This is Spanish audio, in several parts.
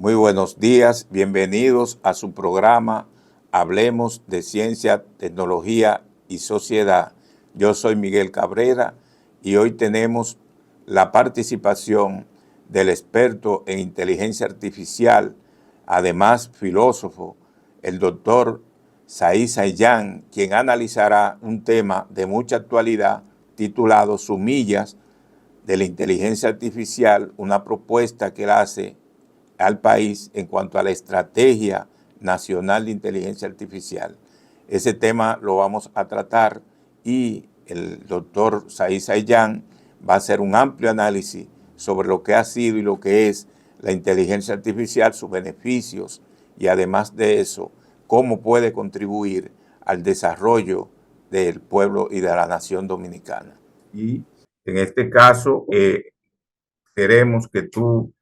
Muy buenos días, bienvenidos a su programa Hablemos de Ciencia, Tecnología y Sociedad. Yo soy Miguel Cabrera y hoy tenemos la participación del experto en inteligencia artificial, además filósofo, el doctor Said Sayyan, quien analizará un tema de mucha actualidad titulado Semillas de la inteligencia artificial, una propuesta que él hace al país en cuanto a la estrategia nacional de inteligencia artificial. Ese tema lo vamos a tratar y el doctor Said Sayyan va a hacer un amplio análisis sobre lo que ha sido y lo que es la inteligencia artificial, sus beneficios y además de eso, cómo puede contribuir al desarrollo del pueblo y de la nación dominicana. Y en este caso, queremos que tú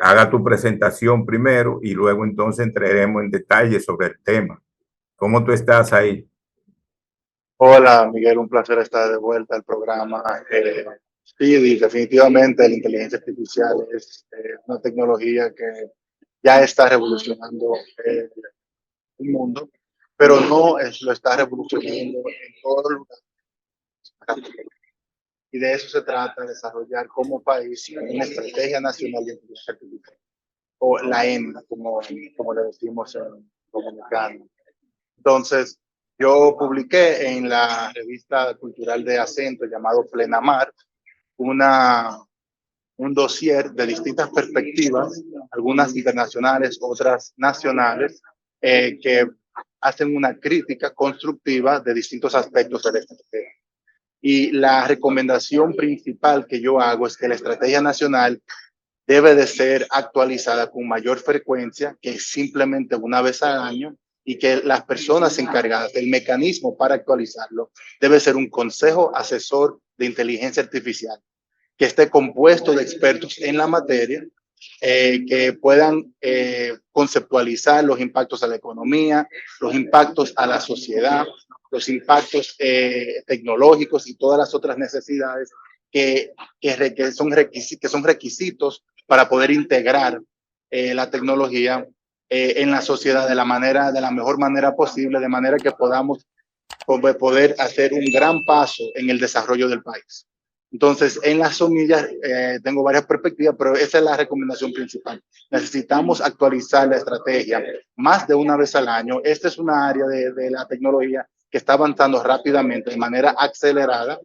haga tu presentación primero y luego entonces entraremos en detalle sobre el tema. ¿Cómo tú estás ahí? Hola Miguel, un placer estar de vuelta al programa. Sí, definitivamente la inteligencia artificial es una tecnología que ya está revolucionando el mundo, pero no lo está revolucionando en todo lugar. Y de eso se trata, desarrollar como país una estrategia nacional de inteligencia artificial, o la ENA, como le decimos en dominicano. Entonces, yo publiqué en la revista cultural de Acento llamado Plenamar un dossier de distintas perspectivas, algunas internacionales, otras nacionales, que hacen una crítica constructiva de distintos aspectos de la estrategia. Y la recomendación principal que yo hago es que la estrategia nacional debe de ser actualizada con mayor frecuencia que simplemente una vez al año, y que las personas encargadas del mecanismo para actualizarlo debe ser un consejo asesor de inteligencia artificial que esté compuesto de expertos en la materia, que puedan conceptualizar los impactos a la economía, los impactos a la sociedad, los impactos tecnológicos y todas las otras necesidades que son requisitos para poder integrar la tecnología en la sociedad de la mejor manera posible, de manera que podamos poder hacer un gran paso en el desarrollo del país. Entonces, en las semillas tengo varias perspectivas, pero esa es la recomendación principal. Necesitamos actualizar la estrategia más de una vez al año. Esta es una área de la tecnología que está avanzando rápidamente, de manera acelerada,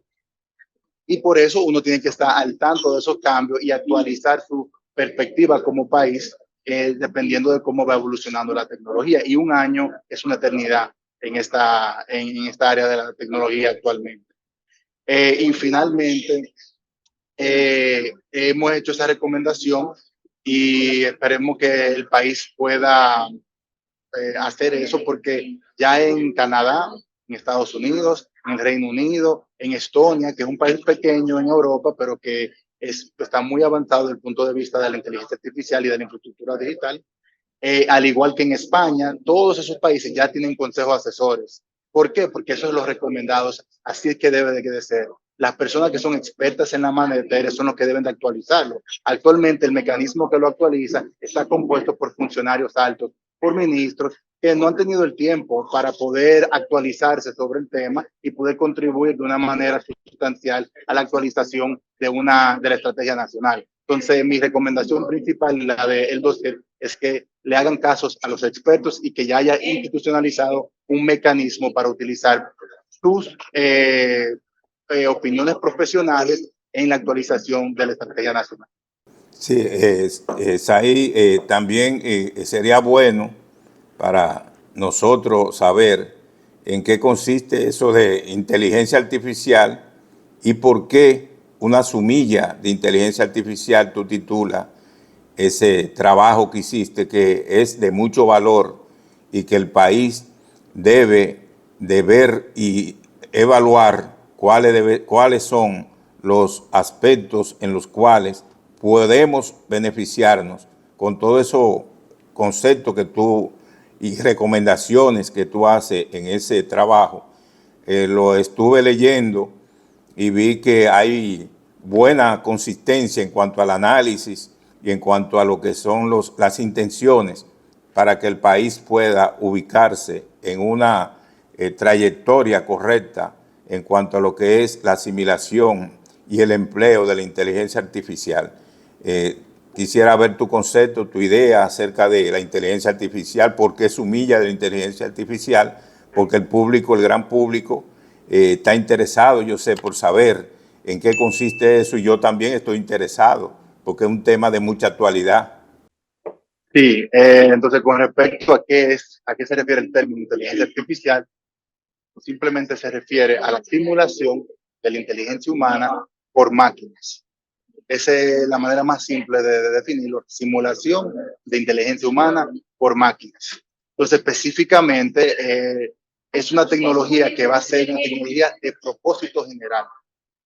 y por eso uno tiene que estar al tanto de esos cambios y actualizar su perspectiva como país, dependiendo de cómo va evolucionando la tecnología. Y un año es una eternidad en esta área de la tecnología actualmente. Y finalmente, hemos hecho esa recomendación y esperemos que el país pueda hacer eso, porque ya en Canadá, en Estados Unidos, en el Reino Unido, en Estonia, que es un país pequeño en Europa, pero que está muy avanzado desde el punto de vista de la inteligencia artificial y de la infraestructura digital, al igual que en España, todos esos países ya tienen consejos asesores. ¿Por qué? Porque eso es lo recomendado. Así es que debe de ser. Las personas que son expertas en la materia son los que deben de actualizarlo. Actualmente el mecanismo que lo actualiza está compuesto por funcionarios altos, por ministros que no han tenido el tiempo para poder actualizarse sobre el tema y poder contribuir de una manera sustancial a la actualización de la estrategia nacional. Entonces, mi recomendación principal, la del dossier, es que le hagan casos a los expertos y que ya haya institucionalizado un mecanismo para utilizar sus opiniones profesionales en la actualización de la estrategia nacional. Sí, Said, también sería bueno para nosotros saber en qué consiste eso de inteligencia artificial y por qué una semilla de inteligencia artificial tú titulas ese trabajo que hiciste, que es de mucho valor y que el país debe de ver y evaluar cuáles son los aspectos en los cuales podemos beneficiarnos con todos esos conceptos que tú y recomendaciones que tú haces en ese trabajo. Lo estuve leyendo y vi que hay buena consistencia en cuanto al análisis y en cuanto a lo que son las intenciones para que el país pueda ubicarse en una trayectoria correcta en cuanto a lo que es la asimilación y el empleo de la inteligencia artificial. Quisiera ver tu concepto, tu idea acerca de la inteligencia artificial, por qué se humilla de la inteligencia artificial, porque el público, el gran público, está interesado, yo sé, por saber en qué consiste eso, y yo también estoy interesado, porque es un tema de mucha actualidad. Sí, entonces con respecto a qué se refiere el término inteligencia artificial, simplemente se refiere a la simulación de la inteligencia humana por máquinas. Esa es la manera más simple de definirlo, simulación de inteligencia humana por máquinas. Entonces, específicamente, es una tecnología que va a ser una tecnología de propósito general.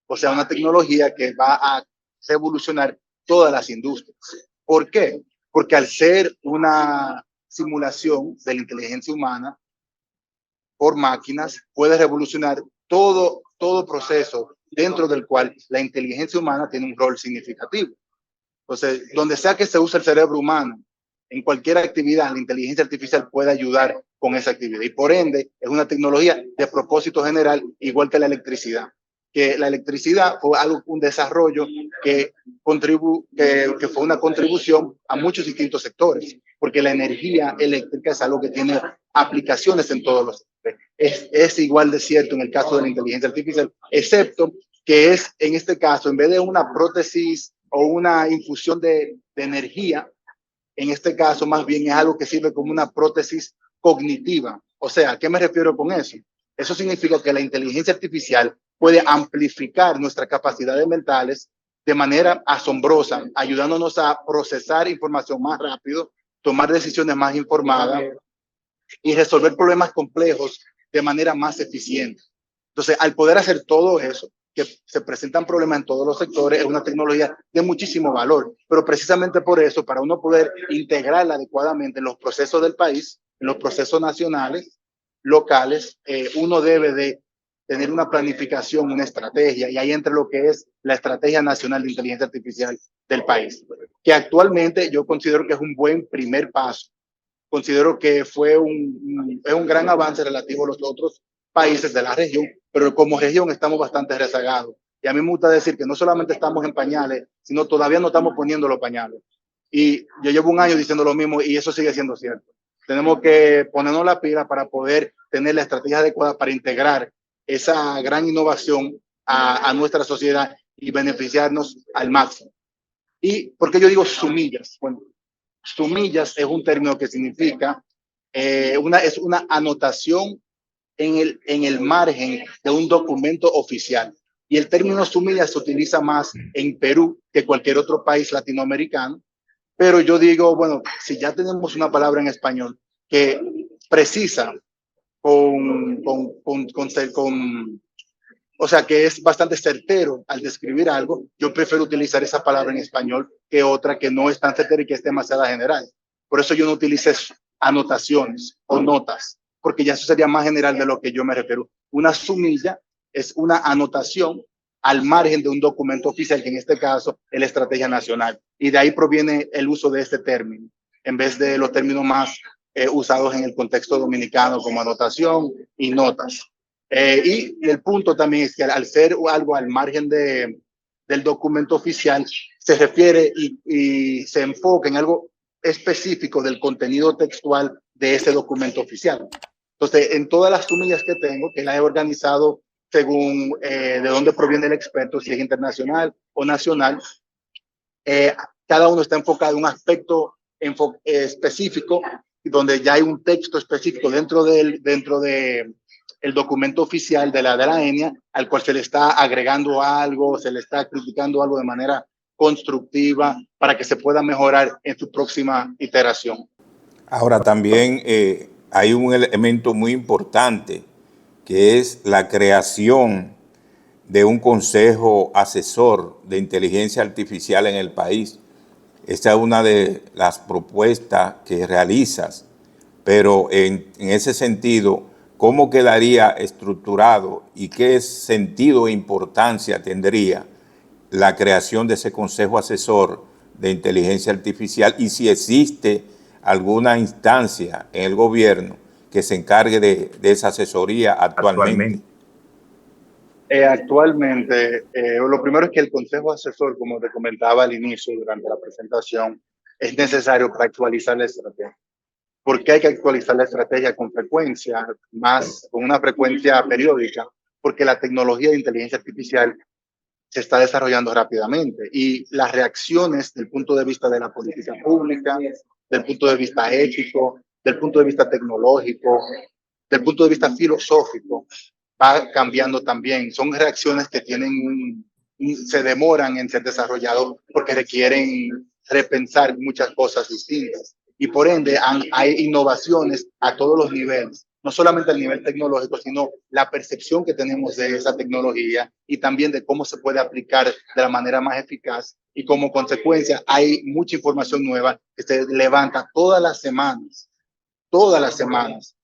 O sea, una tecnología que va a revolucionar todas las industrias. ¿Por qué? Porque al ser una simulación de la inteligencia humana por máquinas, puede revolucionar todo proceso dentro del cual la inteligencia humana tiene un rol significativo. Entonces, donde sea que se use el cerebro humano, en cualquier actividad, la inteligencia artificial puede ayudar con esa actividad. Y por ende, es una tecnología de propósito general, igual que la electricidad. Que la electricidad fue un desarrollo que fue una contribución a muchos distintos sectores, porque la energía eléctrica es algo que tiene aplicaciones en todos los sectores. Es igual de cierto en el caso de la inteligencia artificial, excepto que es, en este caso, en vez de una prótesis o una infusión de energía, en este caso más bien es algo que sirve como una prótesis cognitiva. O sea, ¿a qué me refiero con eso? Eso significa que la inteligencia artificial puede amplificar nuestras capacidades mentales de manera asombrosa, ayudándonos a procesar información más rápido, tomar decisiones más informadas y resolver problemas complejos de manera más eficiente. Entonces, al poder hacer todo eso, que se presentan problemas en todos los sectores, es una tecnología de muchísimo valor, pero precisamente por eso, para uno poder integrarla adecuadamente en los procesos del país, en los procesos nacionales, locales, uno debe de tener una planificación, una estrategia, y ahí entra lo que es la Estrategia Nacional de Inteligencia Artificial del país, que actualmente yo considero que es un buen primer paso. Considero que es un gran avance relativo a los otros países de la región, pero como región estamos bastante rezagados. Y a mí me gusta decir que no solamente estamos en pañales, sino todavía no estamos poniendo los pañales. Y yo llevo un año diciendo lo mismo y eso sigue siendo cierto. Tenemos que ponernos la pila para poder tener la estrategia adecuada para integrar esa gran innovación a nuestra sociedad y beneficiarnos al máximo. ¿Y por qué yo digo sumillas? Bueno, sumillas es un término que significa es una anotación en el margen de un documento oficial. Y el término sumillas se utiliza más en Perú que cualquier otro país latinoamericano. Pero yo digo, bueno, si ya tenemos una palabra en español que precisa con o sea, que es bastante certero al describir algo, yo prefiero utilizar esa palabra en español que otra que no es tan certera y que es demasiado general. Por eso yo no utilizo anotaciones o notas, porque ya eso sería más general de lo que yo me refiero. Una sumilla es una anotación al margen de un documento oficial, que en este caso es la Estrategia Nacional. Y de ahí proviene el uso de este término, en vez de los términos más usados en el contexto dominicano como anotación y notas. Y el punto también es que al ser algo al margen del documento oficial, se refiere y se enfoca en algo específico del contenido textual de ese documento oficial. Entonces, en todas las sumillas que tengo, que las he organizado según de dónde proviene el experto, si es internacional o nacional, cada uno está enfocado en un aspecto específico, donde ya hay un texto específico dentro de el documento oficial de la ENIA, al cual se le está agregando algo, se le está criticando algo de manera constructiva para que se pueda mejorar en su próxima iteración. Ahora también hay un elemento muy importante, que es la creación de un consejo asesor de inteligencia artificial en el país. Esta es una de las propuestas que realizas, pero en ese sentido, ¿cómo quedaría estructurado y qué sentido e importancia tendría la creación de ese consejo asesor de inteligencia artificial y si existe alguna instancia en el gobierno que se encargue de esa asesoría actualmente. Actualmente, lo primero es que el Consejo Asesor, como te comentaba al inicio durante la presentación, es necesario para actualizar la estrategia. ¿Por qué hay que actualizar la estrategia con frecuencia, más con una frecuencia periódica? Porque la tecnología de inteligencia artificial se está desarrollando rápidamente y las reacciones del punto de vista de la política pública, del punto de vista ético, del punto de vista tecnológico, del punto de vista filosófico, va cambiando también. Son reacciones que se demoran en ser desarrollados porque requieren repensar muchas cosas distintas. Y por ende hay innovaciones a todos los niveles, no solamente al nivel tecnológico, sino la percepción que tenemos de esa tecnología y también de cómo se puede aplicar de la manera más eficaz. Y como consecuencia hay mucha información nueva que se levanta todas las semanas,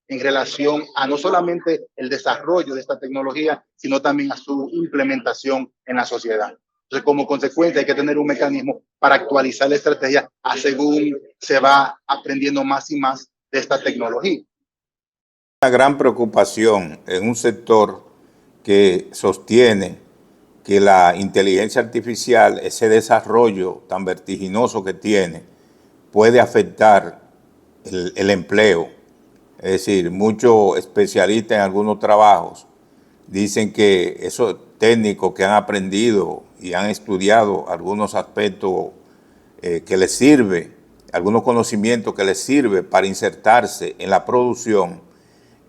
en relación a no solamente el desarrollo de esta tecnología, sino también a su implementación en la sociedad. Entonces, como consecuencia, hay que tener un mecanismo para actualizar la estrategia a según se va aprendiendo más y más de esta tecnología. Una gran preocupación en un sector que sostiene que la inteligencia artificial, ese desarrollo tan vertiginoso que tiene, puede afectar el empleo. Es decir, muchos especialistas en algunos trabajos dicen que esos técnicos que han aprendido y han estudiado algunos aspectos que les sirve, algunos conocimientos que les sirve para insertarse en la producción,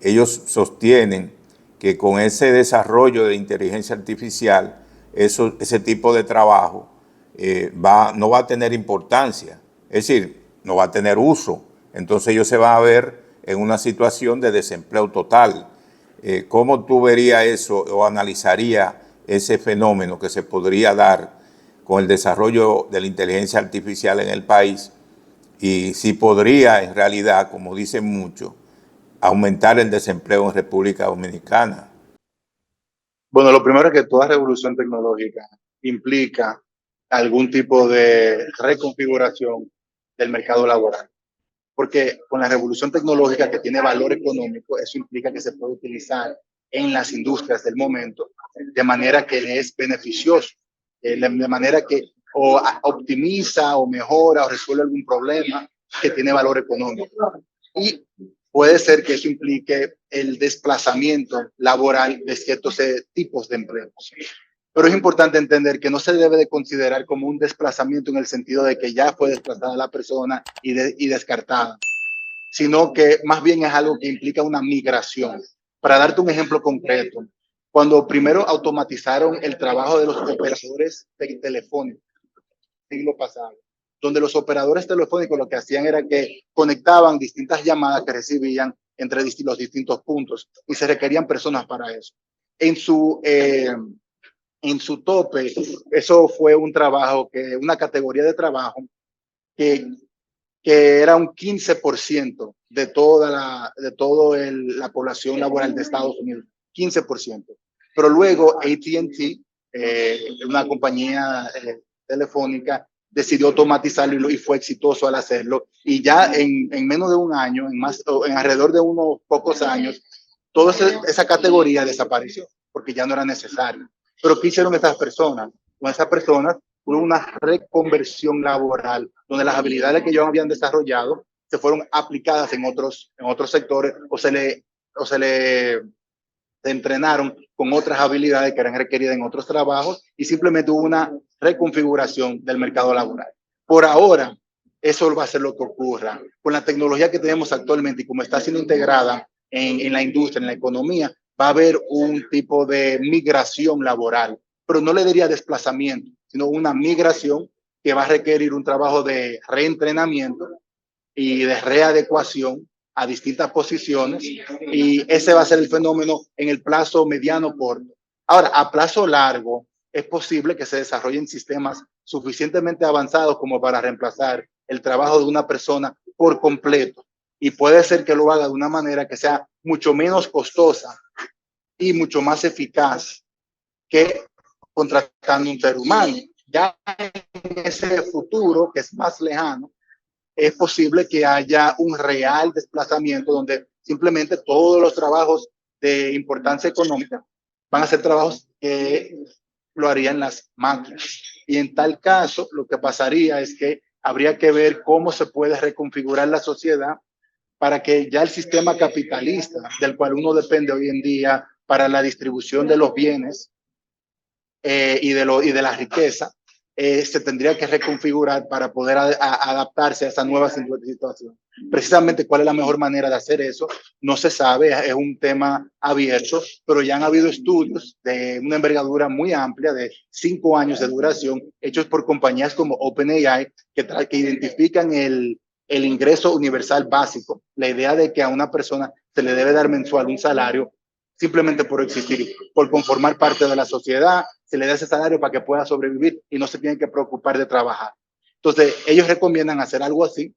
ellos sostienen que con ese desarrollo de inteligencia artificial, ese tipo de trabajo no va a tener importancia, es decir, no va a tener uso. Entonces ellos se van a ver en una situación de desempleo total. ¿Cómo tú verías eso o analizarías ese fenómeno que se podría dar con el desarrollo de la inteligencia artificial en el país? Y si podría, en realidad, como dicen muchos, aumentar el desempleo en República Dominicana. Bueno, lo primero es que toda revolución tecnológica implica algún tipo de reconfiguración del mercado laboral. Porque con la revolución tecnológica que tiene valor económico, eso implica que se puede utilizar en las industrias del momento de manera que le es beneficioso, de manera que optimiza o mejora o resuelve algún problema que tiene valor económico. Y puede ser que eso implique el desplazamiento laboral de ciertos tipos de empleos. Pero es importante entender que no se debe de considerar como un desplazamiento en el sentido de que ya fue desplazada la persona y descartada, sino que más bien es algo que implica una migración. Para darte un ejemplo concreto, cuando primero automatizaron el trabajo de los operadores telefónicos, siglo pasado, donde los operadores telefónicos lo que hacían era que conectaban distintas llamadas que recibían entre los distintos puntos y se requerían personas para eso. En su tope, eso fue un trabajo, una categoría de trabajo que era un 15% de toda la población laboral de Estados Unidos, 15%. Pero luego AT&T, una compañía telefónica, decidió automatizarlo y fue exitoso al hacerlo. Y ya en menos de un año, en alrededor de unos pocos años, toda esa categoría desapareció porque ya no era necesario. Pero ¿qué hicieron estas personas? Con esas personas hubo una reconversión laboral donde las habilidades que ellos habían desarrollado se fueron aplicadas en otros sectores o se le entrenaron con otras habilidades que eran requeridas en otros trabajos y simplemente hubo una reconfiguración del mercado laboral. Por ahora, eso va a ser lo que ocurra. Con la tecnología que tenemos actualmente y como está siendo integrada en la industria, en la economía, va a haber un tipo de migración laboral, pero no le diría desplazamiento, sino una migración que va a requerir un trabajo de reentrenamiento y de readecuación a distintas posiciones y ese va a ser el fenómeno en el plazo mediano corto. Ahora, a plazo largo es posible que se desarrollen sistemas suficientemente avanzados como para reemplazar el trabajo de una persona por completo y puede ser que lo haga de una manera que sea mucho menos costosa y mucho más eficaz que contratando un ser humano. ya en ese futuro que es más lejano, es posible que haya un real desplazamiento donde simplemente todos los trabajos de importancia económica van a ser trabajos que lo harían las máquinas. Y en tal caso, lo que pasaría es que habría que ver cómo se puede reconfigurar la sociedad para que ya el sistema capitalista del cual uno depende hoy en día para la distribución de los bienes y de la riqueza, se tendría que reconfigurar para poder adaptarse a esa nueva situación. Precisamente cuál es la mejor manera de hacer eso, no se sabe, es un tema abierto, pero ya han habido estudios de una envergadura muy amplia, de 5 años de duración, hechos por compañías como OpenAI, que identifican el ingreso universal básico, la idea de que a una persona se le debe dar mensual un salario simplemente por existir, por conformar parte de la sociedad, se le da ese salario para que pueda sobrevivir y no se tiene que preocupar de trabajar. Entonces, ellos recomiendan hacer algo así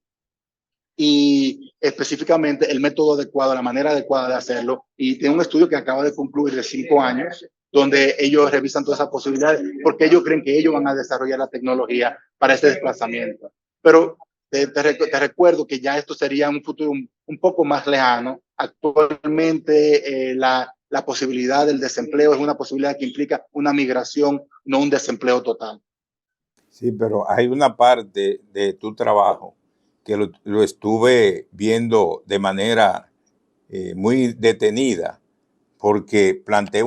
y específicamente el método adecuado, la manera adecuada de hacerlo. Y tiene un estudio que acaba de concluir de 5 años, donde ellos revisan todas esas posibilidades, porque ellos creen que ellos van a desarrollar la tecnología para ese desplazamiento. Pero te recuerdo que ya esto sería un futuro un poco más lejano. Actualmente la posibilidad del desempleo es una posibilidad que implica una migración, no un desempleo total. Sí, pero hay una parte de tu trabajo que lo estuve viendo de manera muy detenida, porque planteé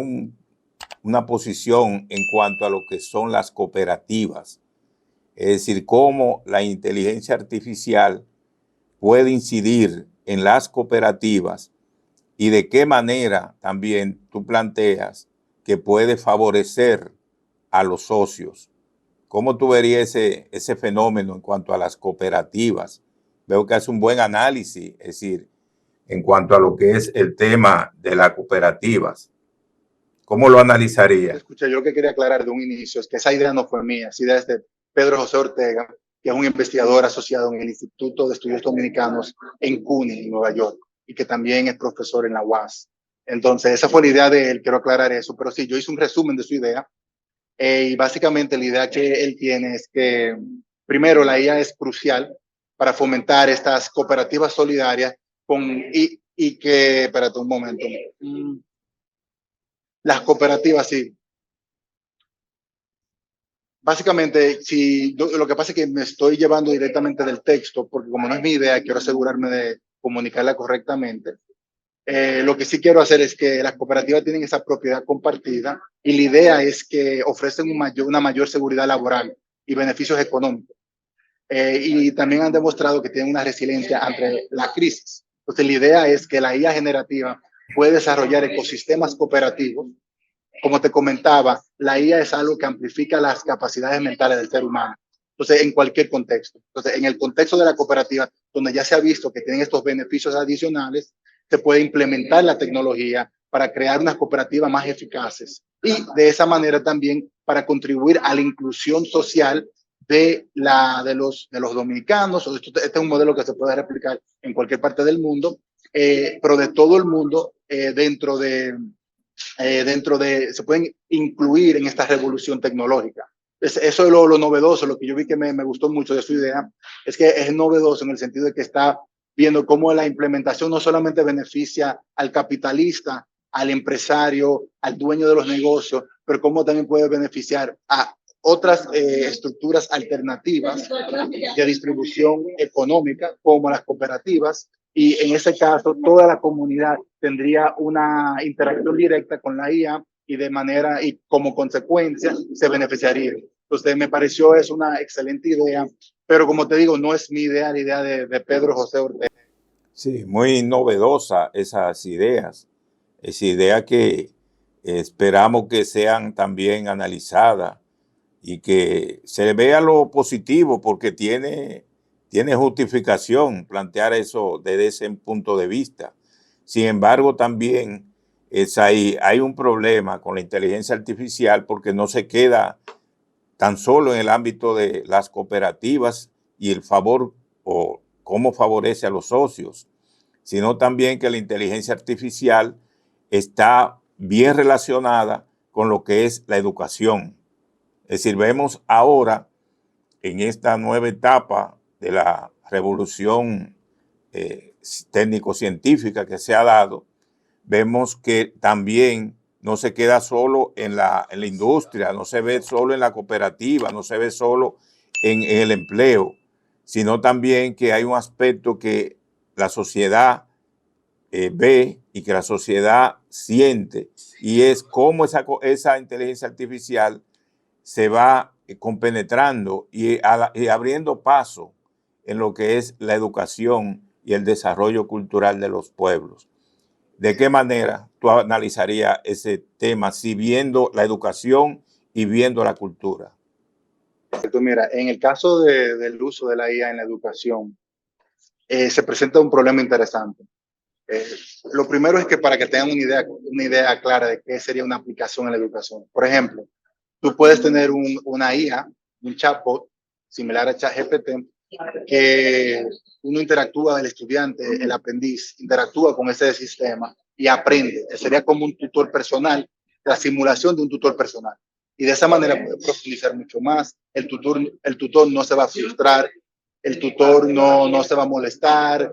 una posición en cuanto a lo que son las cooperativas, es decir, cómo la inteligencia artificial puede incidir en las cooperativas y de qué manera también tú planteas que puede favorecer a los socios. ¿Cómo tú verías ese fenómeno en cuanto a las cooperativas? Veo que hace un buen análisis, es decir, en cuanto a lo que es el tema de las cooperativas. ¿Cómo lo analizaría? Escucha, yo lo que quería aclarar de un inicio es que esa idea no fue mía, esa idea es de Pedro José Ortega, que es un investigador asociado en el Instituto de Estudios Dominicanos en CUNY, en Nueva York, y que también es profesor en la UAS. Entonces, esa fue la idea de él, quiero aclarar eso, pero sí, yo hice un resumen de su idea, y básicamente la idea que él tiene es que, primero, la IA es crucial para fomentar estas cooperativas solidarias y que, espérate un momento, las cooperativas, sí. Básicamente, si lo que pasa es que me estoy llevando directamente del texto, porque como no es mi idea, quiero asegurarme de comunicarla correctamente. Lo que sí quiero hacer es que las cooperativas tienen esa propiedad compartida y la idea es que ofrecen una mayor seguridad laboral y beneficios económicos. Y también han demostrado que tienen una resiliencia ante la crisis. Entonces, la idea es que la IA generativa puede desarrollar ecosistemas cooperativos. Como te comentaba, la IA es algo que amplifica las capacidades mentales del ser humano. Entonces, en cualquier contexto. Entonces, en el contexto de la cooperativa, donde ya se ha visto que tienen estos beneficios adicionales, se puede implementar la tecnología para crear unas cooperativas más eficaces y de esa manera también para contribuir a la inclusión social de los dominicanos. Este es un modelo que se puede replicar en cualquier parte del mundo, pero de todo el mundo se pueden incluir en esta revolución tecnológica. Eso es lo novedoso, lo que yo vi que me gustó mucho de su idea, es que es novedoso en el sentido de que está viendo cómo la implementación no solamente beneficia al capitalista, al empresario, al dueño de los negocios, pero cómo también puede beneficiar a otras estructuras alternativas de distribución económica, como las cooperativas, y en ese caso toda la comunidad tendría una interacción directa con la IA y de manera y como consecuencia se beneficiaría. Entonces me pareció es una excelente idea, pero como te digo, no es mi idea, la idea de Pedro José Ortega. Sí, muy novedosa esas ideas. Es idea que esperamos que sean también analizadas y que se vea lo positivo porque tiene justificación plantear eso desde ese punto de vista. Sin embargo, también hay un problema con la inteligencia artificial porque no se queda tan solo en el ámbito de las cooperativas y el favor o cómo favorece a los socios, sino también que la inteligencia artificial está bien relacionada con lo que es la educación. Es decir, vemos ahora en esta nueva etapa de la revolución técnico-científica que se ha dado, vemos que también no se queda solo en la industria, no se ve solo en la cooperativa, no se ve solo en el empleo, sino también que hay un aspecto que la sociedad ve y que la sociedad siente, y es cómo esa inteligencia artificial se va compenetrando y abriendo paso en lo que es la educación y el desarrollo cultural de los pueblos. ¿De qué manera tú analizarías ese tema, si viendo la educación y viendo la cultura? Mira, en el caso del uso de la IA en la educación, se presenta un problema interesante. Eh, lo primero es que para que tengan una idea clara de qué sería una aplicación en la educación. Por ejemplo, tú puedes tener una IA, un chatbot similar a ChatGPT, que uno interactúa, el estudiante, el aprendiz, interactúa con ese sistema y aprende. Sería como un tutor personal, la simulación de un tutor personal. Y de esa manera puede profundizar mucho más. El tutor no se va a frustrar, el tutor no se va a molestar,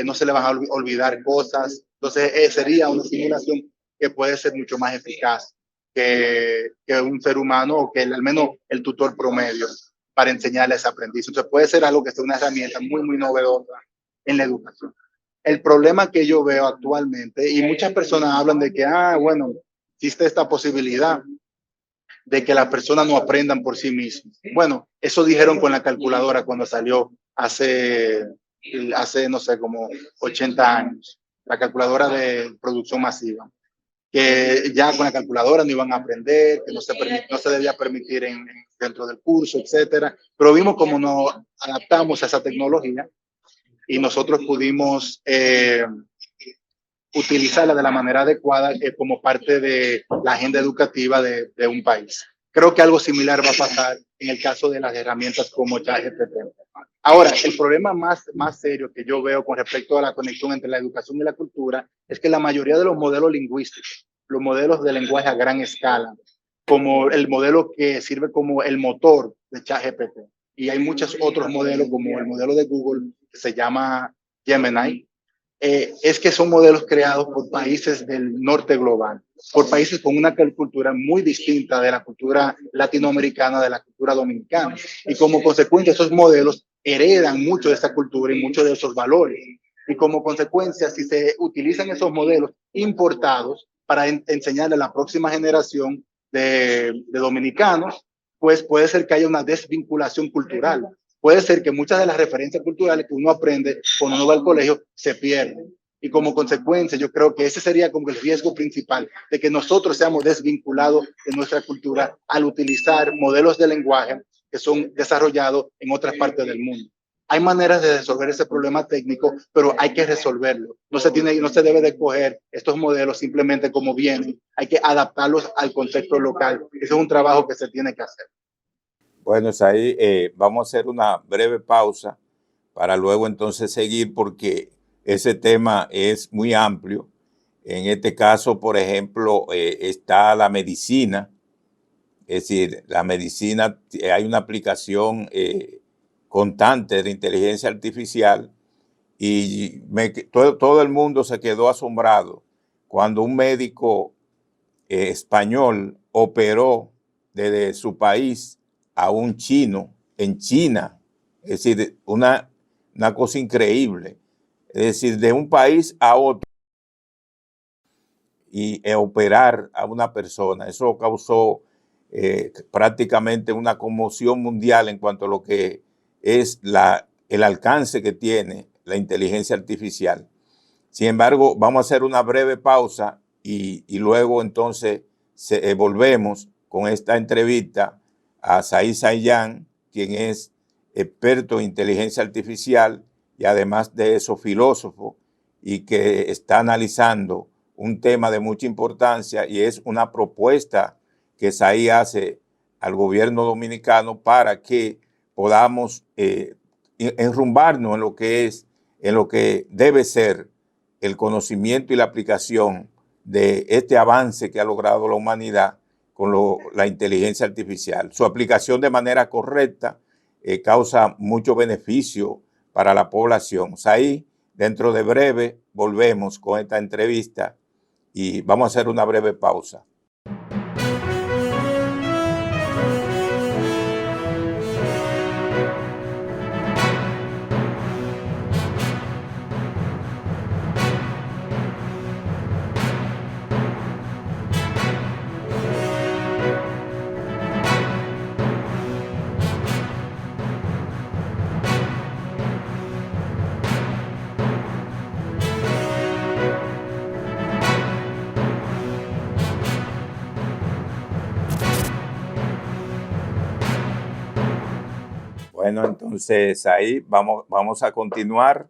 no se le van a olvidar cosas. Entonces, sería una simulación que puede ser mucho más eficaz que un ser humano o que al menos el tutor promedio para enseñarle a ese aprendiz. Entonces puede ser algo que sea una herramienta muy, muy novedosa en la educación. El problema que yo veo actualmente, y muchas personas hablan de que, bueno, existe esta posibilidad de que las personas no aprendan por sí mismas. Bueno, eso dijeron con la calculadora cuando salió hace no sé, como 80 años, la calculadora de producción masiva, que ya con la calculadora no iban a aprender, que no se debía permitir dentro del curso, etcétera. Pero vimos cómo nos adaptamos a esa tecnología y nosotros pudimos utilizarla de la manera adecuada como parte de la agenda educativa de un país. Creo que algo similar va a pasar en el caso de las herramientas como ChatGPT. Ahora, el problema más serio que yo veo con respecto a la conexión entre la educación y la cultura es que la mayoría de los modelos lingüísticos, los modelos de lenguaje a gran escala, como el modelo que sirve como el motor de ChatGPT, y hay muchos otros modelos como el modelo de Google que se llama Gemini, es que son modelos creados por países del norte global, por países con una cultura muy distinta de la cultura latinoamericana, de la cultura dominicana. Y como consecuencia, esos modelos heredan mucho de esa cultura y muchos de esos valores. Y como consecuencia, si se utilizan esos modelos importados para enseñarle a la próxima generación de dominicanos, pues puede ser que haya una desvinculación cultural. Puede ser que muchas de las referencias culturales que uno aprende cuando uno va al colegio se pierden. Y como consecuencia, yo creo que ese sería como el riesgo principal, de que nosotros seamos desvinculados de nuestra cultura al utilizar modelos de lenguaje que son desarrollados en otras partes del mundo. Hay maneras de resolver ese problema técnico, pero hay que resolverlo. No se debe de coger estos modelos simplemente como vienen. Hay que adaptarlos al contexto local. Ese es un trabajo que se tiene que hacer. Bueno, ahí vamos a hacer una breve pausa para luego entonces seguir, porque ese tema es muy amplio. En este caso, por ejemplo, está la medicina. Es decir, la medicina, hay una aplicación constante de inteligencia artificial, y todo el mundo se quedó asombrado cuando un médico español operó desde su país a un chino en China. Es decir, una cosa increíble. Es decir, de un país a otro y operar a una persona. Eso causó prácticamente una conmoción mundial en cuanto a lo que es el alcance que tiene la inteligencia artificial. Sin embargo, vamos a hacer una breve pausa y luego entonces volvemos con esta entrevista a Said Sayan, quien es experto en inteligencia artificial y además de eso filósofo, y que está analizando un tema de mucha importancia, y es una propuesta que Said hace al gobierno dominicano para que podamos enrumbarnos en lo que debe ser el conocimiento y la aplicación de este avance que ha logrado la humanidad con la inteligencia artificial. Su aplicación de manera correcta causa mucho beneficio para la población. Ahí, dentro de breve, volvemos con esta entrevista y vamos a hacer una breve pausa. Bueno, entonces ahí vamos a continuar.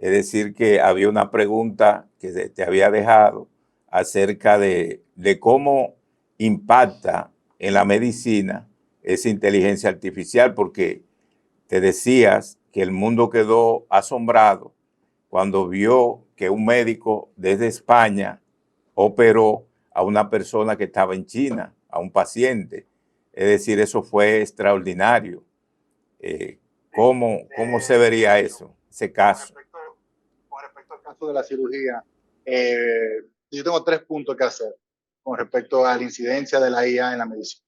Es decir, que había una pregunta que te había dejado acerca de cómo impacta en la medicina esa inteligencia artificial, porque te decías que el mundo quedó asombrado cuando vio que un médico desde España operó a una persona que estaba en China, a un paciente. Es decir, eso fue extraordinario. ¿Cómo se vería eso, ese caso? Con respecto al caso de la cirugía, yo tengo 3 puntos que hacer con respecto a la incidencia de la IA en la medicina.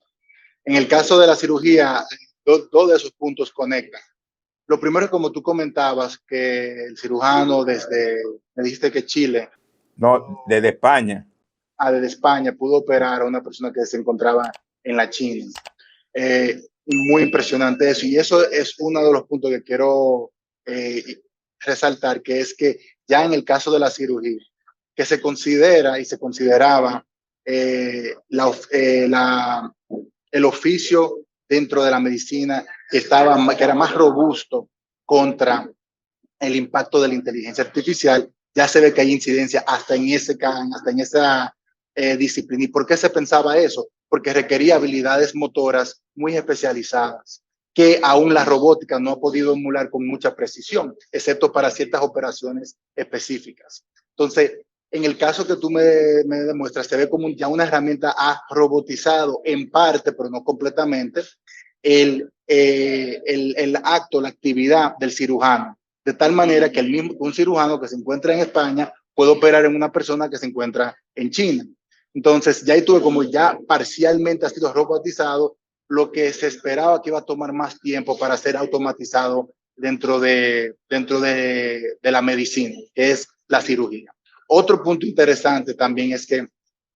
En el caso de la cirugía, dos de esos puntos conectan. Lo primero es, como tú comentabas, que el cirujano me dijiste que Chile. No, desde España. Desde España pudo operar a una persona que se encontraba en la China. Muy impresionante eso. Y eso es uno de los puntos que quiero resaltar, que es que ya en el caso de la cirugía, que se considera y se consideraba el oficio dentro de la medicina que era más robusto contra el impacto de la inteligencia artificial, ya se ve que hay incidencia hasta en esa disciplina. ¿Y por qué se pensaba eso? Porque requería habilidades motoras muy especializadas, que aún la robótica no ha podido emular con mucha precisión, excepto para ciertas operaciones específicas. Entonces, en el caso que tú me demuestras, se ve como ya una herramienta ha robotizado en parte, pero no completamente, el acto, la actividad del cirujano, de tal manera que un cirujano que se encuentra en España puede operar en una persona que se encuentra en China. Entonces, ya ahí tuve como ya parcialmente ha sido robotizado lo que se esperaba que iba a tomar más tiempo para ser automatizado dentro de la medicina, que es la cirugía. Otro punto interesante también es que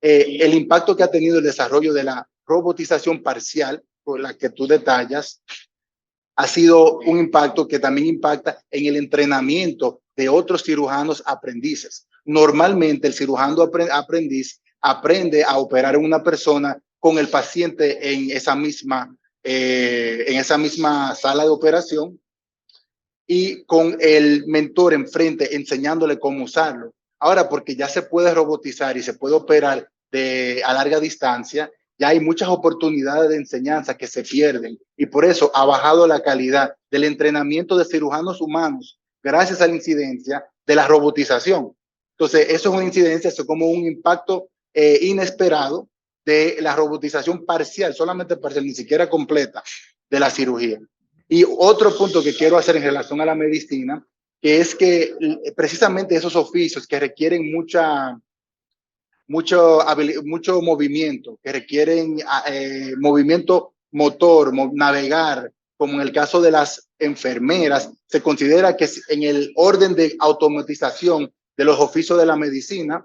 el impacto que ha tenido el desarrollo de la robotización parcial, por la que tú detallas, ha sido un impacto que también impacta en el entrenamiento de otros cirujanos aprendices. Normalmente el cirujano aprendiz aprende a operar en una persona con el paciente en esa misma sala de operación y con el mentor enfrente enseñándole cómo usarlo. Ahora, porque ya se puede robotizar y se puede operar a larga distancia, ya hay muchas oportunidades de enseñanza que se pierden y por eso ha bajado la calidad del entrenamiento de cirujanos humanos gracias a la incidencia de la robotización. Entonces, eso es una incidencia, eso es como un impacto inesperado de la robotización parcial, solamente parcial, ni siquiera completa, de la cirugía. Y otro punto que quiero hacer en relación a la medicina, que es que precisamente esos oficios que requieren mucho movimiento, que requieren movimiento motor, navegar, como en el caso de las enfermeras, se considera que en el orden de automatización de los oficios de la medicina,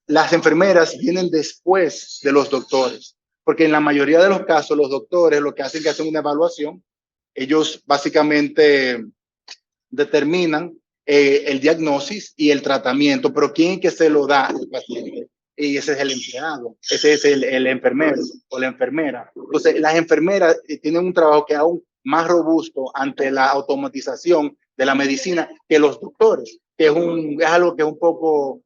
las enfermeras vienen después de los doctores, porque en la mayoría de los casos los doctores lo que hacen es que hacen una evaluación. Ellos básicamente determinan el diagnóstico y el tratamiento, pero ¿quién es que se lo da al paciente? Y ese es el empleado, ese es el enfermero o la enfermera. Entonces, las enfermeras tienen un trabajo que es aún más robusto ante la automatización de la medicina que los doctores, que es algo que es un poco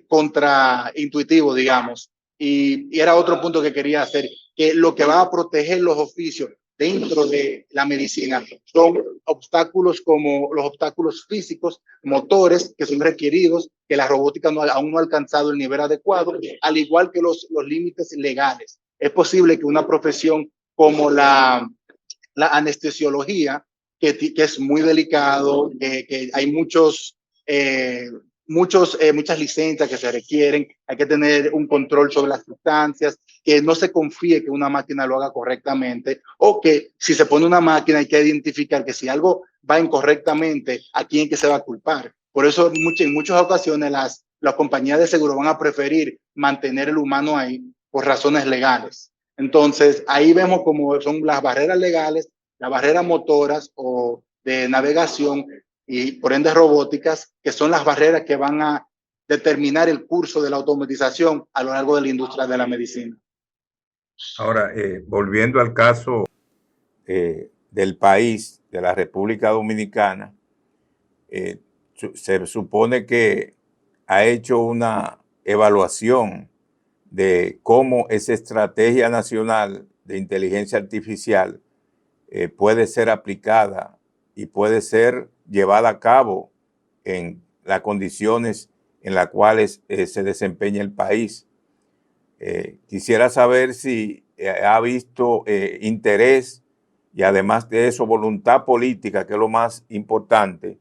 contraintuitivo, digamos. Y era otro punto que quería hacer, que lo que va a proteger los oficios dentro de la medicina son obstáculos como los obstáculos físicos, motores, que son requeridos, que la robótica aún no ha alcanzado el nivel adecuado, al igual que los límites legales. Es posible que una profesión como la anestesiología, que es muy delicado, que hay muchas licencias que se requieren, hay que tener un control sobre las sustancias, que no se confíe que una máquina lo haga correctamente, o que si se pone una máquina hay que identificar que si algo va incorrectamente, ¿a quién que se va a culpar? Por eso en muchas ocasiones las compañías de seguro van a preferir mantener el humano ahí por razones legales. Entonces, ahí vemos cómo son las barreras legales, las barreras motoras o de navegación y por ende robóticas, que son las barreras que van a determinar el curso de la automatización a lo largo de la industria de la medicina. Ahora, volviendo al caso del país, de la República Dominicana, se supone que ha hecho una evaluación de cómo esa estrategia nacional de inteligencia artificial puede ser aplicada y puede ser llevada a cabo en las condiciones en las cuales se desempeña el país. Quisiera saber si ha visto interés y además de eso voluntad política, que es lo más importante,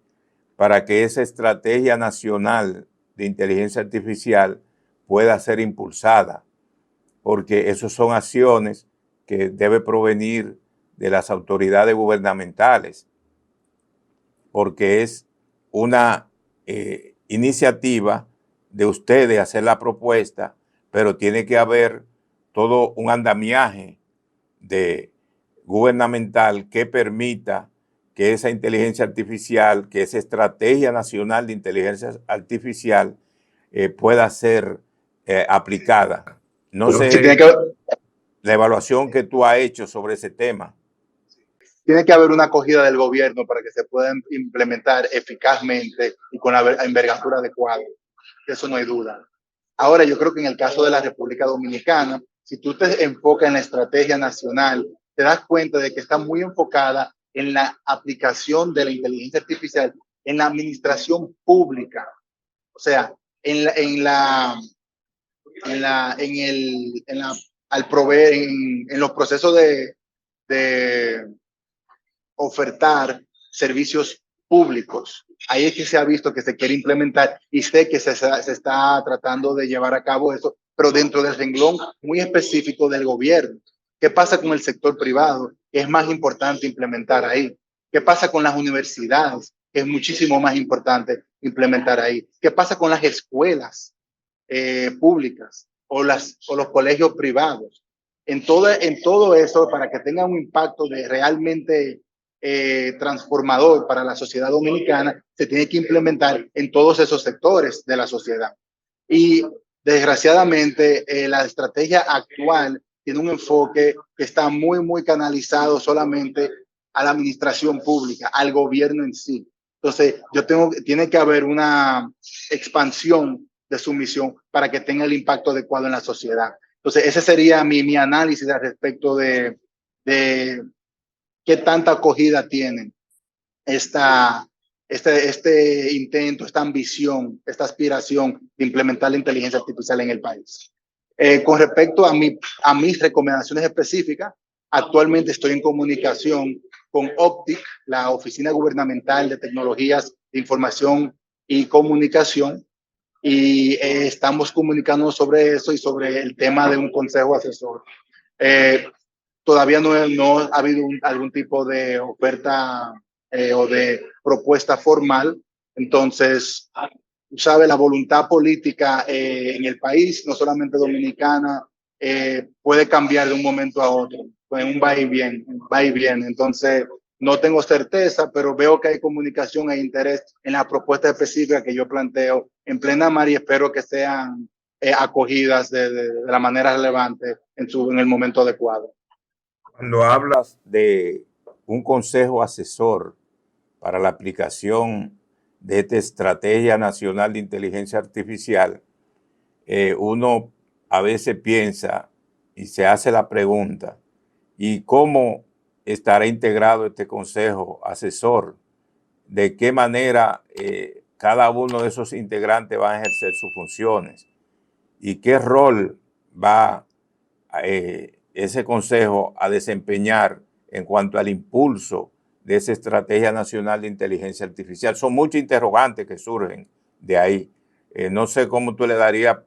para que esa estrategia nacional de inteligencia artificial pueda ser impulsada, porque esas son acciones que deben provenir de las autoridades gubernamentales, porque es una iniciativa de ustedes hacer la propuesta, pero tiene que haber todo un andamiaje gubernamental que permita que esa inteligencia artificial, que esa estrategia nacional de inteligencia artificial pueda ser aplicada. No Sí, sé la evaluación que tú has hecho sobre ese tema. tiene que haber una acogida del gobierno para que se puedan implementar eficazmente y con la envergadura adecuada. Eso no hay duda. Ahora, yo creo que en el caso de la República Dominicana, si tú te enfocas en la estrategia nacional, te das cuenta de que está muy enfocada en la aplicación de la inteligencia artificial en la administración pública. O sea, al proveer, en los procesos de ofertar servicios públicos. Ahí es que se ha visto que se quiere implementar y sé que se está tratando de llevar a cabo eso, pero dentro del renglón muy específico del gobierno. ¿Qué pasa con el sector privado? Es más importante implementar ahí. ¿Qué pasa con las universidades? Es muchísimo más importante implementar ahí. ¿Qué pasa con las escuelas públicas o los colegios privados? En todo eso, para que tenga un impacto de realmente transformador para la sociedad dominicana, se tiene que implementar en todos esos sectores de la sociedad. Y desgraciadamente, la estrategia actual tiene un enfoque que está muy canalizado solamente a la administración pública, al gobierno en sí. Entonces, tiene que haber una expansión de su misión para que tenga el impacto adecuado en la sociedad. Entonces, ese sería mi análisis al respecto de qué tanta acogida tienen este intento, esta ambición, esta aspiración de implementar la inteligencia artificial en el país. Con respecto a mis recomendaciones específicas, actualmente estoy en comunicación con OPTIC, la Oficina Gubernamental de Tecnologías de Información y Comunicación, y estamos comunicándonos sobre eso y sobre el tema de un consejo asesor. Eh, Todavía no ha habido algún tipo de oferta o de propuesta formal. Entonces, sabe, la voluntad política en el país, no solamente dominicana, puede cambiar de un momento a otro, en un va y bien, va y bien. Entonces, no tengo certeza, pero veo que hay comunicación e interés en la propuesta específica que yo planteo en plena mar y espero que sean acogidas de la manera relevante en el momento adecuado. Cuando hablas de un consejo asesor para la aplicación de esta Estrategia Nacional de Inteligencia Artificial, uno a veces piensa y se hace la pregunta, ¿y cómo estará integrado este consejo asesor? ¿De qué manera cada uno de esos integrantes va a ejercer sus funciones? ¿Y qué rol va ese consejo a desempeñar en cuanto al impulso de esa Estrategia Nacional de Inteligencia Artificial? Son muchos interrogantes que surgen de ahí. No sé cómo tú le darías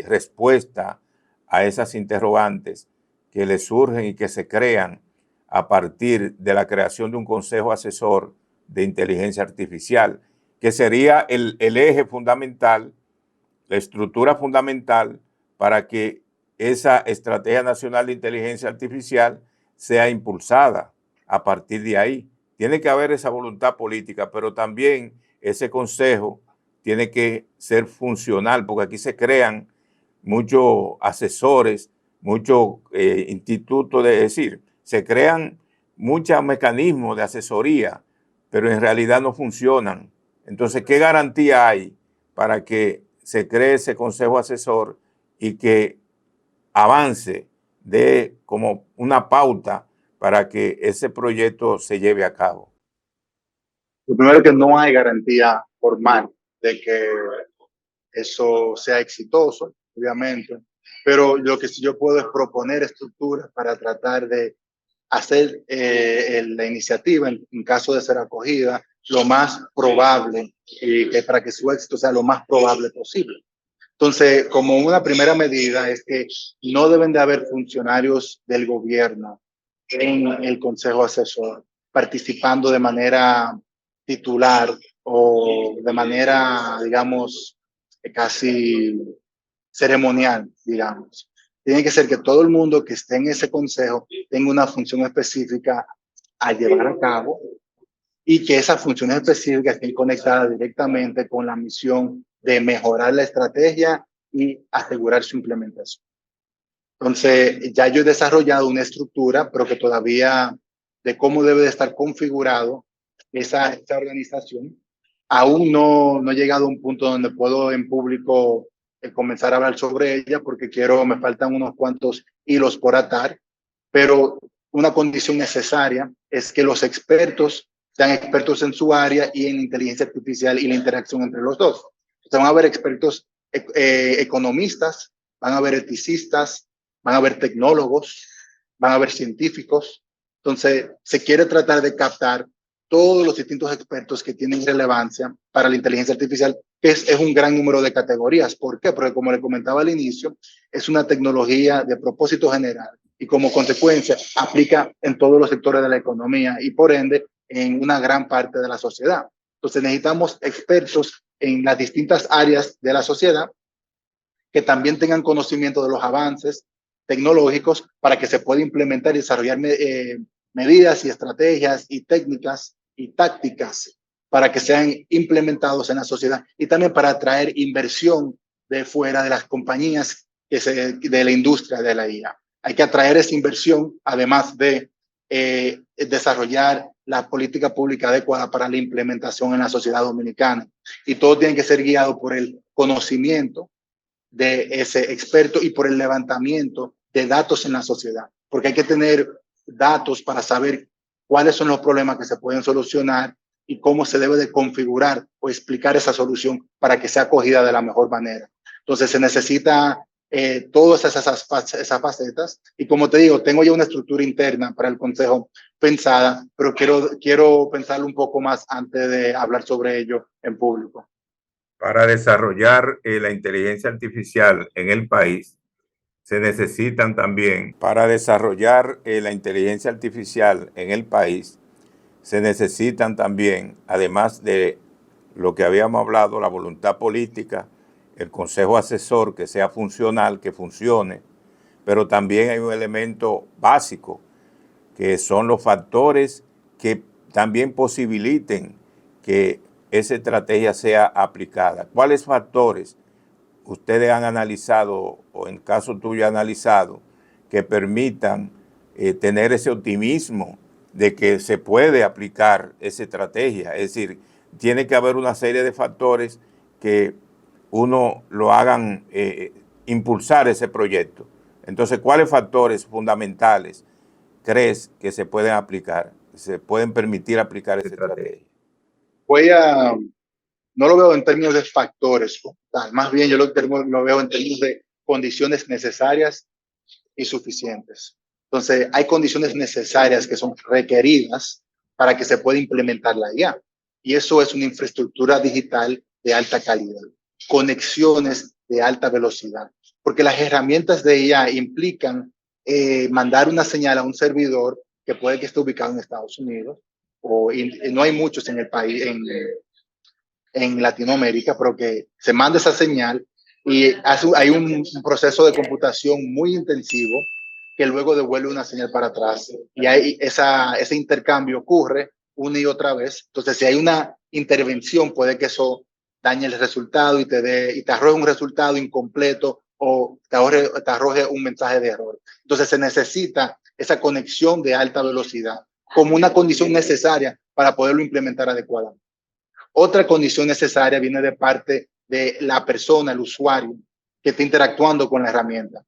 respuesta a esas interrogantes que le surgen y que se crean a partir de la creación de un consejo asesor de inteligencia artificial, que sería el eje fundamental, la estructura fundamental para que esa Estrategia Nacional de Inteligencia Artificial sea impulsada a partir de ahí. Tiene que haber esa voluntad política, pero también ese consejo tiene que ser funcional, porque aquí se crean muchos asesores, muchos institutos, es decir, se crean muchos mecanismos de asesoría, pero en realidad no funcionan. Entonces, ¿qué garantía hay para que se cree ese consejo asesor y que avance de como una pauta para que ese proyecto se lleve a cabo? Lo primero es que no hay garantía formal de que eso sea exitoso, obviamente, pero lo que sí yo puedo es proponer estructuras para tratar de hacer la iniciativa, en caso de ser acogida, lo más probable y que para que su éxito sea lo más probable posible. Entonces, como una primera medida es que no deben de haber funcionarios del gobierno en el consejo asesor participando de manera titular o de manera, digamos, casi ceremonial, digamos. Tiene que ser que todo el mundo que esté en ese consejo tenga una función específica a llevar a cabo y que esas funciones específicas estén conectadas directamente con la misión de mejorar la estrategia y asegurar su implementación. Entonces, ya yo he desarrollado una estructura, pero que todavía de cómo debe de estar configurado esa organización. Aún no he llegado a un punto donde puedo en público comenzar a hablar sobre ella porque me faltan unos cuantos hilos por atar, pero una condición necesaria es que los expertos sean expertos en su área y en inteligencia artificial y la interacción entre los dos. Entonces, van a haber expertos economistas, van a haber eticistas, van a haber tecnólogos, van a haber científicos. Entonces, se quiere tratar de captar todos los distintos expertos que tienen relevancia para la inteligencia artificial, que es un gran número de categorías. ¿Por qué? Porque como le comentaba al inicio, es una tecnología de propósito general y como consecuencia aplica en todos los sectores de la economía y por ende en una gran parte de la sociedad. Entonces necesitamos expertos en las distintas áreas de la sociedad que también tengan conocimiento de los avances tecnológicos para que se pueda implementar y desarrollar medidas y estrategias y técnicas y tácticas para que sean implementados en la sociedad y también para atraer inversión de fuera de las compañías de la industria de la IA. Hay que atraer esa inversión, además de desarrollar la política pública adecuada para la implementación en la sociedad dominicana. Y todo tiene que ser guiado por el conocimiento de ese experto y por el levantamiento de datos en la sociedad, porque hay que tener datos para saber cuáles son los problemas que se pueden solucionar y cómo se debe de configurar o explicar esa solución para que sea acogida de la mejor manera. Entonces se necesita todas esas facetas y como te digo, tengo ya una estructura interna para el consejo pensada, pero quiero pensarlo un poco más antes de hablar sobre ello en público. Para desarrollar la inteligencia artificial en el país, se necesitan también, para desarrollar la inteligencia artificial en el país, se necesitan también, además de lo que habíamos hablado, la voluntad política, el consejo asesor que sea funcional, que funcione, pero también hay un elemento básico, que son los factores que también posibiliten que esa estrategia sea aplicada. ¿Cuáles factores ustedes han analizado, o en caso tuyo analizado, que permitan tener ese optimismo de que se puede aplicar esa estrategia? Es decir, tiene que haber una serie de factores que uno lo hagan impulsar ese proyecto. Entonces, ¿cuáles factores fundamentales crees que se pueden aplicar, se pueden permitir aplicar esa estrategia? No lo veo en términos de factores, más bien yo lo veo en términos de condiciones necesarias y suficientes. Entonces, hay condiciones necesarias que son requeridas para que se pueda implementar la IA. Y eso es una infraestructura digital de alta calidad, conexiones de alta velocidad, porque las herramientas de IA implican mandar una señal a un servidor que puede que esté ubicado en Estados Unidos, o no hay muchos en el país, en Latinoamérica, pero que se manda esa señal y hay un proceso de computación muy intensivo que luego devuelve una señal para atrás. Y ese intercambio ocurre una y otra vez. Entonces, si hay una intervención, puede que eso dañe el resultado y te arroje un resultado incompleto o te arroje un mensaje de error. Entonces, se necesita esa conexión de alta velocidad como una condición necesaria para poderlo implementar adecuadamente. Otra condición necesaria viene de parte de la persona, el usuario, que está interactuando con la herramienta.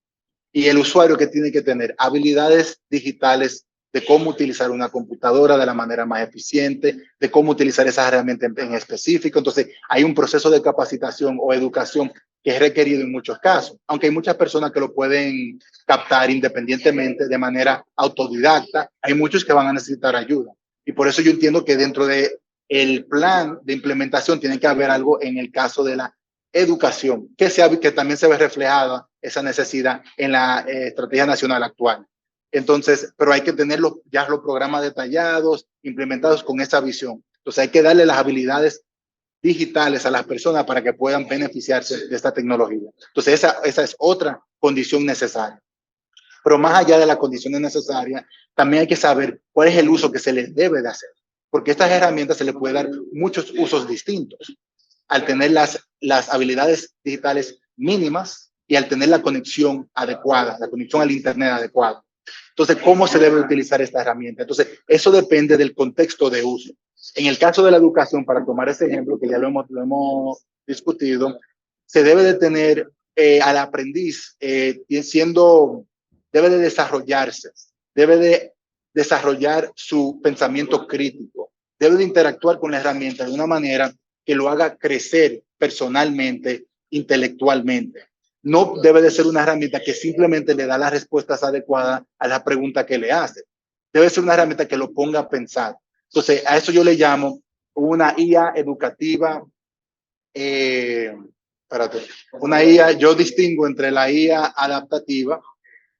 Y el usuario que tiene que tener habilidades digitales de cómo utilizar una computadora de la manera más eficiente, de cómo utilizar esas herramientas en específico. Entonces, hay un proceso de capacitación o educación que es requerido en muchos casos, aunque hay muchas personas que lo pueden captar independientemente de manera autodidacta, hay muchos que van a necesitar ayuda. Y por eso yo entiendo que dentro de el plan de implementación tiene que haber algo en el caso de la educación, que también se ve reflejada esa necesidad en la estrategia nacional actual. Entonces, pero hay que tener ya los programas detallados, implementados con esa visión. Entonces, hay que darle las habilidades digitales a las personas para que puedan beneficiarse de esta tecnología. Entonces, esa es otra condición necesaria. Pero más allá de las condiciones necesarias, también hay que saber cuál es el uso que se les debe de hacer, porque estas herramientas se les puede dar muchos usos distintos al tener las habilidades digitales mínimas y al tener la conexión adecuada, la conexión al Internet adecuada. Entonces, ¿cómo se debe utilizar esta herramienta? Entonces, eso depende del contexto de uso. En el caso de la educación, para tomar ese ejemplo que ya lo hemos discutido, se debe de tener al aprendiz debe de desarrollarse, debe de desarrollar su pensamiento crítico, debe de interactuar con la herramienta de una manera que lo haga crecer personalmente, intelectualmente. No debe de ser una herramienta que simplemente le da las respuestas adecuadas a la pregunta que le hace. Debe ser una herramienta que lo ponga a pensar. Entonces, a eso yo le llamo una IA educativa. Una IA, yo distingo entre la IA adaptativa,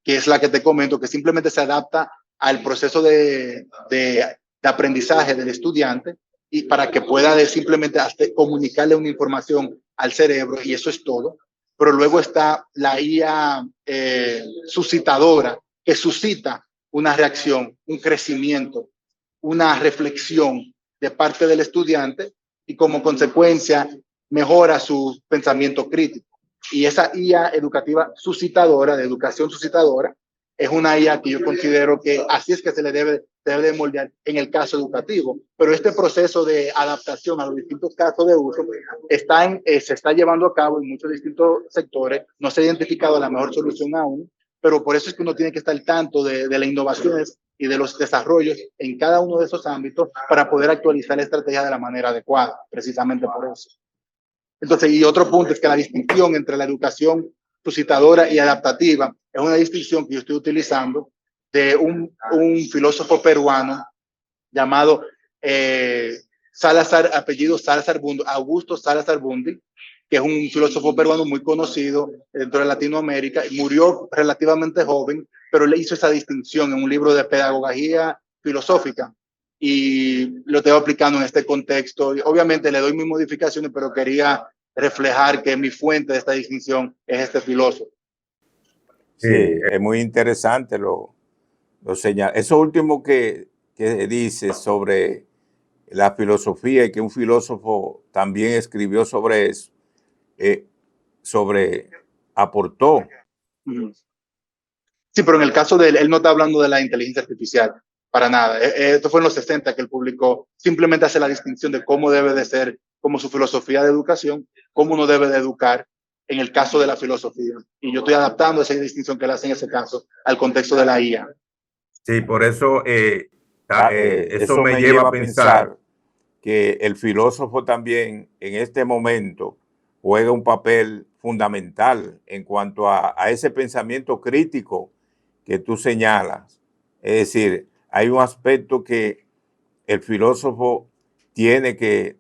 que es la que te comento, que simplemente se adapta al proceso de aprendizaje del estudiante y para que pueda simplemente comunicarle una información al cerebro, y eso es todo. Pero luego está la IA suscitadora, que suscita una reacción, un crecimiento, una reflexión de parte del estudiante y como consecuencia mejora su pensamiento crítico. Y esa IA educativa suscitadora, de educación suscitadora, es una IA que yo considero que así es que se le debe de moldear en el caso educativo. Pero este proceso de adaptación a los distintos casos de uso se está llevando a cabo en muchos distintos sectores. No se ha identificado la mejor solución aún, pero por eso es que uno tiene que estar al tanto de las innovaciones y de los desarrollos en cada uno de esos ámbitos para poder actualizar la estrategia de la manera adecuada, precisamente por eso. Entonces, y otro punto es que la distinción entre la educación suscitadora y adaptativa es una distinción que yo estoy utilizando de un filósofo peruano llamado Salazar, apellido Salazar Bundi, Augusto Salazar Bundi, que es un filósofo peruano muy conocido dentro de Latinoamérica, y murió relativamente joven, pero le hizo esa distinción en un libro de pedagogía filosófica y lo tengo aplicando en este contexto. Y obviamente le doy mis modificaciones, pero quería reflejar que mi fuente de esta distinción es este filósofo. Sí, es muy interesante lo señala. Eso último que dice sobre la filosofía y que un filósofo también escribió sobre eso, aportó. Sí, pero en el caso de él no está hablando de la inteligencia artificial, para nada. Esto fue en los 60 que él publicó, simplemente hace la distinción de cómo debe de ser, como su filosofía de educación, cómo uno debe de educar en el caso de la filosofía. Y yo estoy adaptando esa distinción que él hace en ese caso al contexto de la IA. Sí, por eso Eso me lleva a pensar que el filósofo también en este momento juega un papel fundamental en cuanto a ese pensamiento crítico que tú señalas. Es decir, hay un aspecto que el filósofo tiene que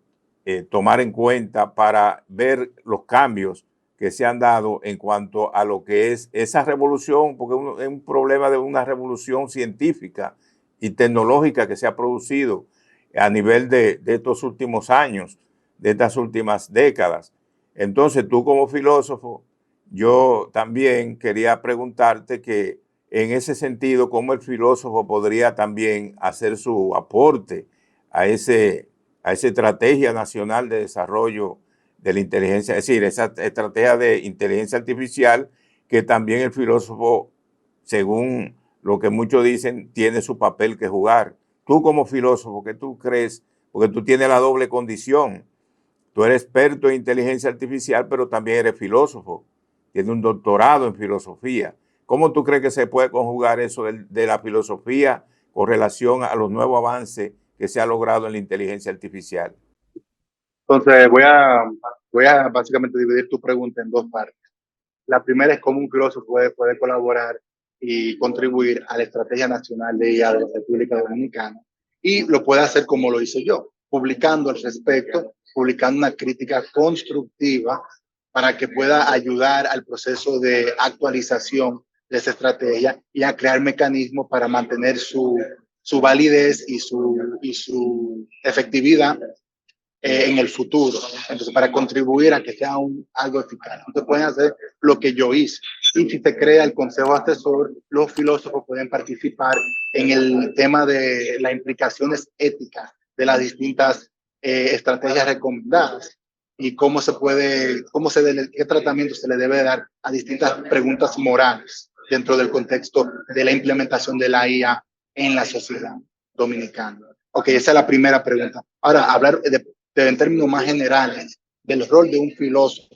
tomar en cuenta para ver los cambios que se han dado en cuanto a lo que es esa revolución, porque es un problema de una revolución científica y tecnológica que se ha producido a nivel de estos últimos años, de estas últimas décadas. Entonces, tú como filósofo, yo también quería preguntarte que en ese sentido, cómo el filósofo podría también hacer su aporte a esa estrategia nacional de desarrollo de la inteligencia, es decir, esa estrategia de inteligencia artificial que también el filósofo, según lo que muchos dicen, tiene su papel que jugar. Tú como filósofo, ¿qué tú crees? Porque tú tienes la doble condición. Tú eres experto en inteligencia artificial, pero también eres filósofo. Tienes un doctorado en filosofía. ¿Cómo tú crees que se puede conjugar eso de la filosofía con relación a los nuevos avances que se ha logrado en la inteligencia artificial? Entonces, voy a básicamente dividir tu pregunta en dos partes. La primera es cómo un filósofo puede colaborar y contribuir a la Estrategia Nacional de IA de la República Dominicana. Y lo puede hacer como lo hice yo, publicando al respecto, publicando una crítica constructiva para que pueda ayudar al proceso de actualización de esa estrategia y a crear mecanismos para mantener su validez y su efectividad en el futuro. Entonces, para contribuir a que sea algo eficaz. Entonces, pueden hacer lo que yo hice. Y si se crea el consejo asesor, los filósofos pueden participar en el tema de las implicaciones éticas de las distintas estrategias recomendadas y qué tratamiento se le debe dar a distintas preguntas morales dentro del contexto de la implementación de la IA en la sociedad dominicana. Ok, esa es la primera pregunta. Ahora, hablar en términos más generales del rol de un filósofo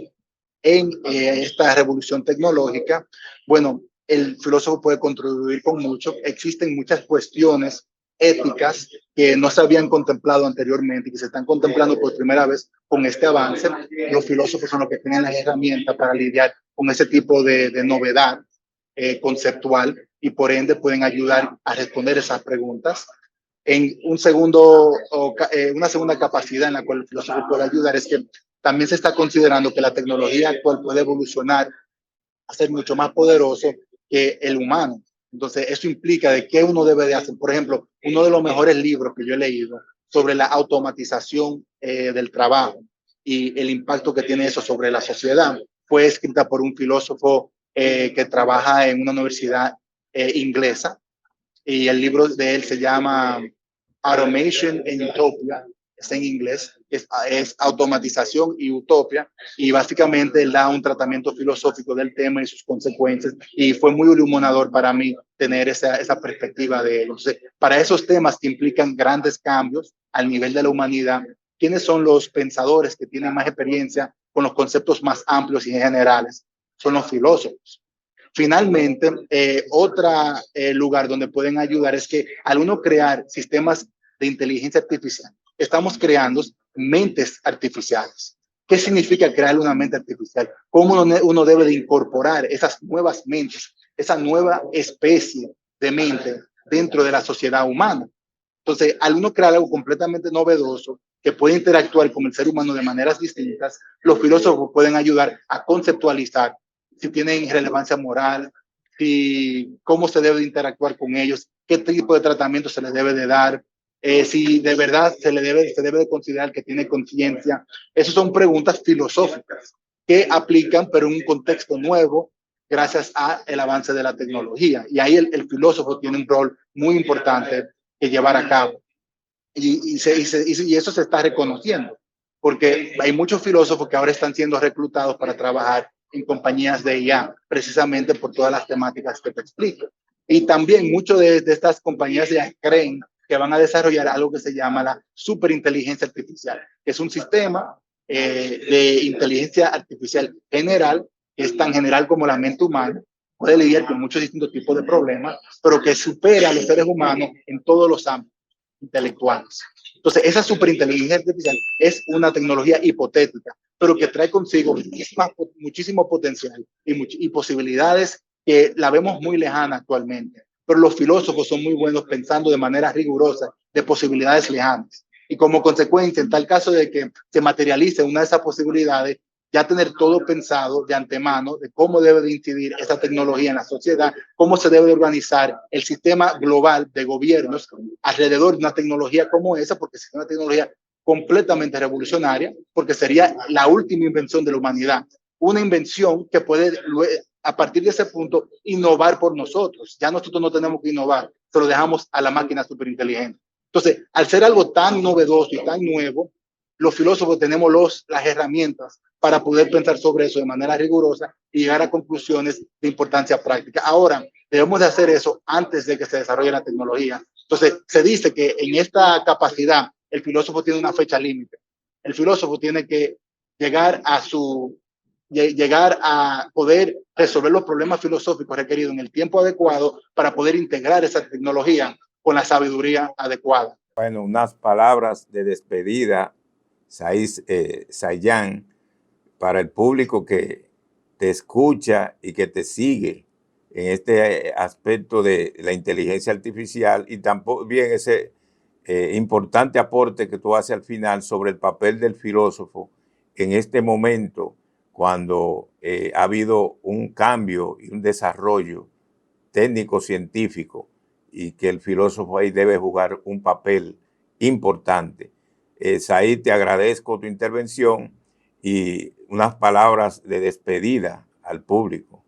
en esta revolución tecnológica, bueno, el filósofo puede contribuir con mucho. Existen muchas cuestiones éticas que no se habían contemplado anteriormente y que se están contemplando por primera vez con este avance. Los filósofos son los que tienen las herramientas para lidiar con ese tipo de novedad conceptual y por ende pueden ayudar a responder esas preguntas. En una segunda capacidad en la cual el filósofo puede ayudar es que también se está considerando que la tecnología actual puede evolucionar a ser mucho más poderoso que el humano. Entonces, eso implica de qué uno debe de hacer. Por ejemplo, uno de los mejores libros que yo he leído sobre la automatización del trabajo y el impacto que tiene eso sobre la sociedad fue escrita por un filósofo que trabaja en una universidad inglesa, y el libro de él se llama Automation and Utopia, es en inglés, es automatización y utopia, y básicamente él da un tratamiento filosófico del tema y sus consecuencias, y fue muy iluminador para mí tener esa perspectiva de él. Entonces, para esos temas que implican grandes cambios al nivel de la humanidad, ¿quiénes son los pensadores que tienen más experiencia con los conceptos más amplios y generales? Son los filósofos. Finalmente, otro lugar donde pueden ayudar es que al uno crear sistemas de inteligencia artificial, estamos creando mentes artificiales. ¿Qué significa crear una mente artificial? ¿Cómo uno debe de incorporar esas nuevas mentes, esa nueva especie de mente dentro de la sociedad humana? Entonces, al uno crear algo completamente novedoso que puede interactuar con el ser humano de maneras distintas, los filósofos pueden ayudar a conceptualizar si tienen relevancia moral, cómo se debe de interactuar con ellos, qué tipo de tratamiento se les debe de dar, si de verdad se debe de considerar que tiene conciencia. Esas son preguntas filosóficas que aplican, pero en un contexto nuevo, gracias al avance de la tecnología. Y ahí el filósofo tiene un rol muy importante que llevar a cabo. Y eso se está reconociendo, porque hay muchos filósofos que ahora están siendo reclutados para trabajar en compañías de IA, precisamente por todas las temáticas que te explico. Y también muchas de estas compañías de IA creen que van a desarrollar algo que se llama la superinteligencia artificial, que es un sistema de inteligencia artificial general, que es tan general como la mente humana, puede lidiar con muchos distintos tipos de problemas, pero que supera a los seres humanos en todos los ámbitos intelectuales. Entonces, esa superinteligencia artificial es una tecnología hipotética, pero que trae consigo muchísimo potencial y posibilidades que la vemos muy lejana actualmente, pero los filósofos son muy buenos pensando de manera rigurosa de posibilidades lejanas. Y como consecuencia, en tal caso de que se materialice una de esas posibilidades, ya tener todo pensado de antemano de cómo debe de incidir esa tecnología en la sociedad, cómo se debe de organizar el sistema global de gobiernos alrededor de una tecnología como esa, porque es una tecnología completamente revolucionaria, porque sería la última invención de la humanidad, una invención que puede, a partir de ese punto, innovar por nosotros. Ya nosotros no tenemos que innovar, se lo dejamos a la máquina superinteligente. Entonces, al ser algo tan novedoso y tan nuevo, los filósofos tenemos las herramientas para poder pensar sobre eso de manera rigurosa y llegar a conclusiones de importancia práctica. Ahora, debemos de hacer eso antes de que se desarrolle la tecnología. Entonces, se dice que en esta capacidad el filósofo tiene una fecha límite. El filósofo tiene que llegar a poder resolver los problemas filosóficos requeridos en el tiempo adecuado para poder integrar esa tecnología con la sabiduría adecuada. Bueno, unas palabras de despedida, Sayan, para el público que te escucha y que te sigue en este aspecto de la inteligencia artificial y también ese importante aporte que tú haces al final sobre el papel del filósofo en este momento cuando ha habido un cambio y un desarrollo técnico-científico y que el filósofo ahí debe jugar un papel importante. Said, te agradezco tu intervención y unas palabras de despedida al público.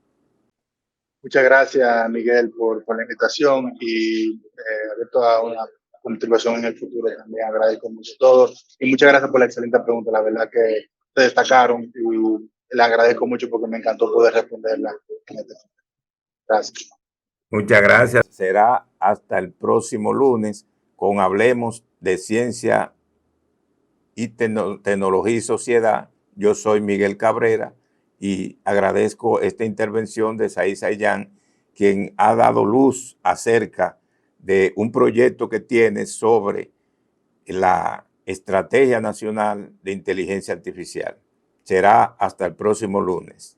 Muchas gracias, Miguel, por la invitación y abierto a una contribución en el futuro también. Agradezco mucho todo y muchas gracias por la excelente pregunta. La verdad que se destacaron y le agradezco mucho porque me encantó poder responderla. Gracias. Muchas gracias. Será hasta el próximo lunes con Hablemos de Ciencia y Tecnología y Sociedad. Yo soy Miguel Cabrera y agradezco esta intervención de Said Sayan, quien ha dado luz acerca de un proyecto que tiene sobre la Estrategia Nacional de Inteligencia Artificial. Será hasta el próximo lunes.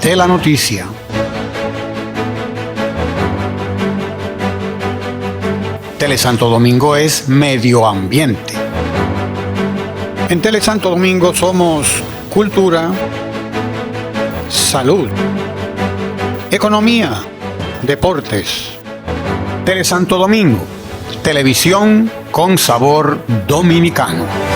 De la noticia. Tele Santo Domingo es medio ambiente. En Tele Santo Domingo somos cultura, salud, economía, deportes. Tele Santo Domingo, televisión con sabor dominicano.